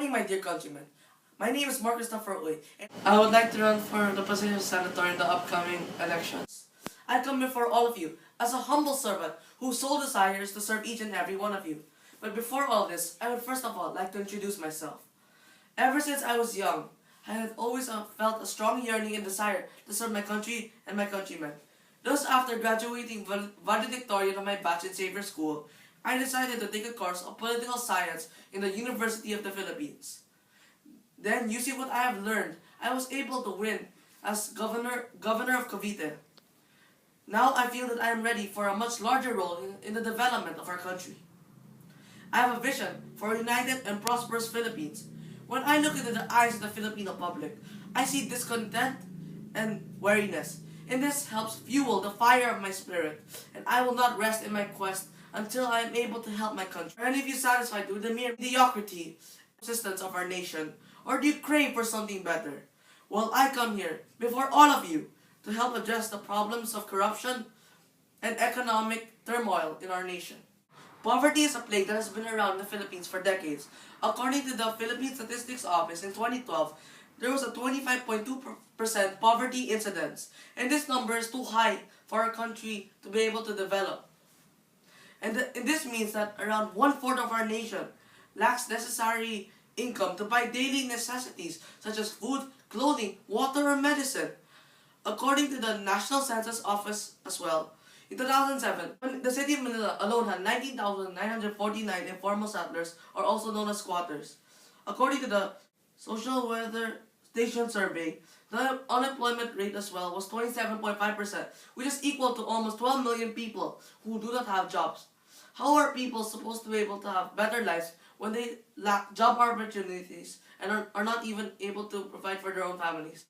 morning, my dear countrymen. My name is Mark Christopher Uy, and I would like to run for the position of senator in the upcoming elections. I come before all of you as a humble servant whose sole desire is to serve each and every one of you. But before all this, I would first of all like to introduce myself. Ever since I was young, I had always felt a strong yearning and desire to serve my country and my countrymen. Thus, after graduating valedictorian of my batch in Xavier School, I decided to take a course of political science in the University of the Philippines. Then, using what I have learned, I was able to win as governor of Cavite. Now I feel that I am ready for a much larger role in the development of our country. I have a vision for a united and prosperous Philippines. When I look into the eyes of the Filipino public, I see discontent and weariness, and this helps fuel the fire of my spirit, and I will not rest in my quest until I am able to help my country. Are any of you satisfied with the mere mediocrity existence of our nation, or do you crave for something better? Well, I come here before all of you to help address the problems of corruption and economic turmoil in our nation. Poverty is a plague that has been around in the Philippines for decades. According to the Philippine Statistics Office in 2012, there was a 25.2% poverty incidence, and this number is too high for our country to be able to develop. And this means that around one-fourth of our nation lacks necessary income to buy daily necessities such as food, clothing, water, or medicine. According to the National Census Office as well, in 2007, the city of Manila alone had 19,949 informal settlers, or also known as squatters. According to the Social Weather Station Survey, the unemployment rate as well was 27.5%, which is equal to almost 12 million people who do not have jobs. How are people supposed to be able to have better lives when they lack job opportunities and are not even able to provide for their own families?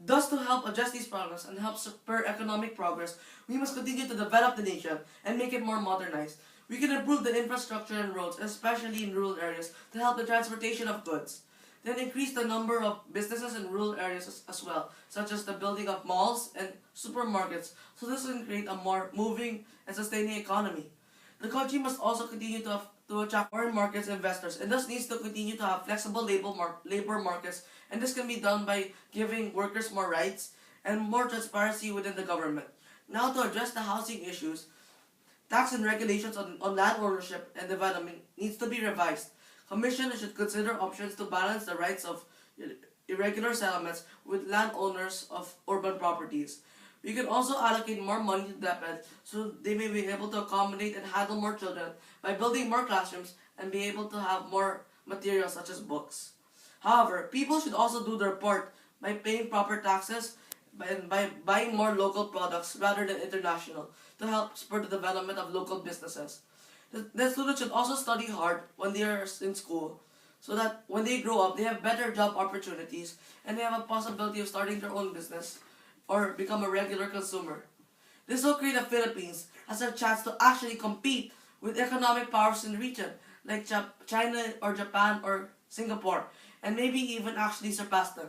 Thus, to help address these problems and help spur economic progress, we must continue to develop the nation and make it more modernized. We can improve the infrastructure and roads, especially in rural areas, to help the transportation of goods. Then increase the number of businesses in rural areas as well, such as the building of malls and supermarkets, so this can create a more moving and sustaining economy. The country must also continue to attract foreign markets investors, and thus needs to continue to have flexible labor markets, and this can be done by giving workers more rights and more transparency within the government. Now, to address the housing issues, tax and regulations on land ownership and development needs to be revised. Commission should consider options to balance the rights of irregular settlements with landowners of urban properties. We can also allocate more money to DepEd so they may be able to accommodate and handle more children by building more classrooms and be able to have more materials such as books. However, people should also do their part by paying proper taxes and by buying more local products rather than international to help spur the development of local businesses. The students should also study hard when they are in school so that when they grow up, they have better job opportunities and they have a possibility of starting their own business or become a regular consumer. This will create the Philippines as a chance to actually compete with economic powers in the region like China or Japan or Singapore, and maybe even actually surpass them.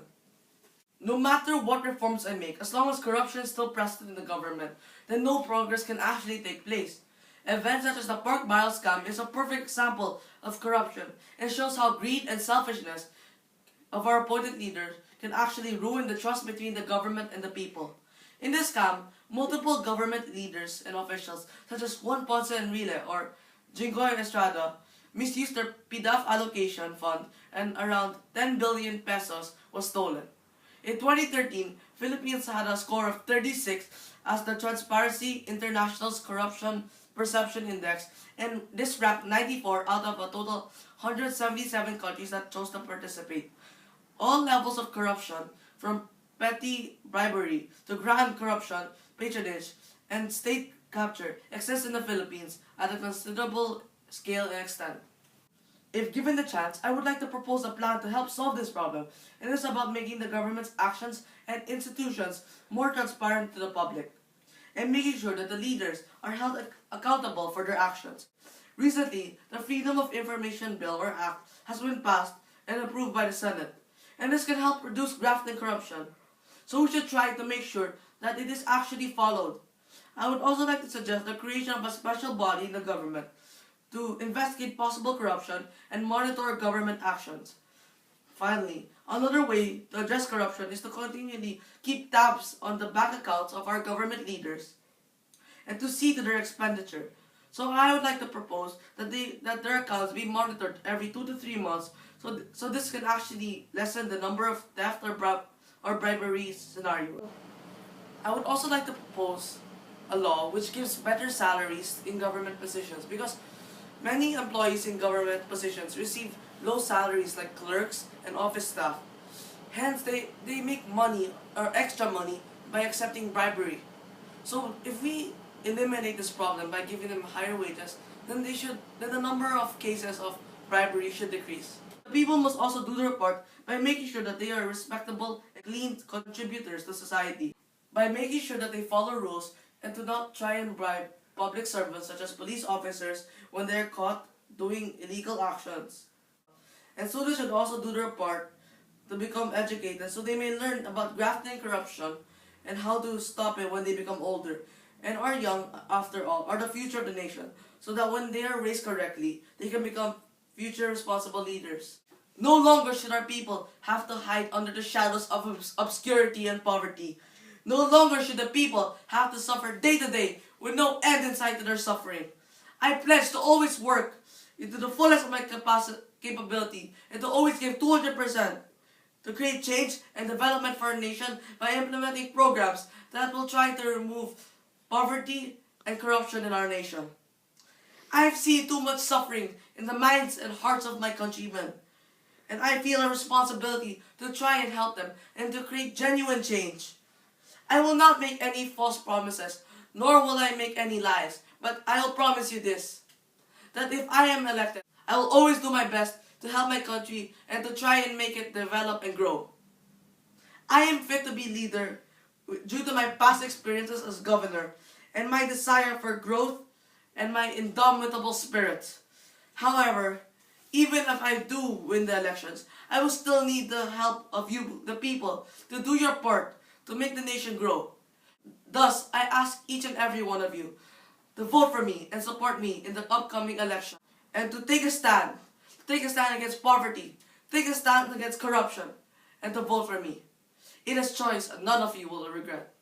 No matter what reforms I make, as long as corruption is still present in the government, then no progress can actually take place. Events such as the pork barrel scam is a perfect example of corruption and shows how greed and selfishness of our appointed leaders can actually ruin the trust between the government and the people. In this scam, multiple government leaders and officials such as Juan Ponce Enrile or Jinggoy Estrada misused their PDAF allocation fund and around 10 billion pesos was stolen. In 2013, Philippines had a score of 36 as the Transparency International's Corruption Perception Index, and this ranked 94 out of a total 177 countries that chose to participate. All levels of corruption, from petty bribery to grand corruption, patronage, and state capture, exist in the Philippines at a considerable scale and extent. If given the chance, I would like to propose a plan to help solve this problem, and it is about making the government's actions and institutions more transparent to the public, and making sure that the leaders are held accountable for their actions. Recently, the Freedom of Information Bill or Act has been passed and approved by the Senate, and this can help reduce graft and corruption. So we should try to make sure that it is actually followed. I would also like to suggest the creation of a special body in the government to investigate possible corruption and monitor government actions. Finally, another way to address corruption is to continually keep tabs on the bank accounts of our government leaders and to see to their expenditure. So I would like to propose that their accounts be monitored every 2 to 3 months, so this can actually lessen the number of theft or bribery scenarios. I would also like to propose a law which gives better salaries in government positions, because many employees in government positions receive low salaries like clerks and office staff. Hence, they make money or extra money by accepting bribery. So if we eliminate this problem by giving them higher wages, then the number of cases of bribery should decrease. People must also do their part by making sure that they are respectable and clean contributors to society, by making sure that they follow rules and do not try and bribe public servants such as police officers when they are caught doing illegal actions. And students should also do their part to become educated so they may learn about grafting and corruption and how to stop it when they become older and are young, after all, are the future of the nation, so that when they are raised correctly, they can become future responsible leaders. No longer should our people have to hide under the shadows of obscurity and poverty. No longer should the people have to suffer day to day with no end in sight to their suffering. I pledge to always work into the fullest of my capability and to always give 200% to create change and development for our nation by implementing programs that will try to remove poverty and corruption in our nation. I have seen too much suffering in the minds and hearts of my countrymen, and I feel a responsibility to try and help them and to create genuine change. I will not make any false promises, nor will I make any lies, but I will promise you this, that if I am elected, I will always do my best to help my country and to try and make it develop and grow. I am fit to be leader due to my past experiences as governor and my desire for growth and my indomitable spirit. However, even if I do win the elections, I will still need the help of you, the people, to do your part to make the nation grow. Thus, I ask each and every one of you to vote for me and support me in the upcoming election and to take a stand. Take a stand against poverty. Take a stand against corruption. And to vote for me. It is choice and none of you will regret.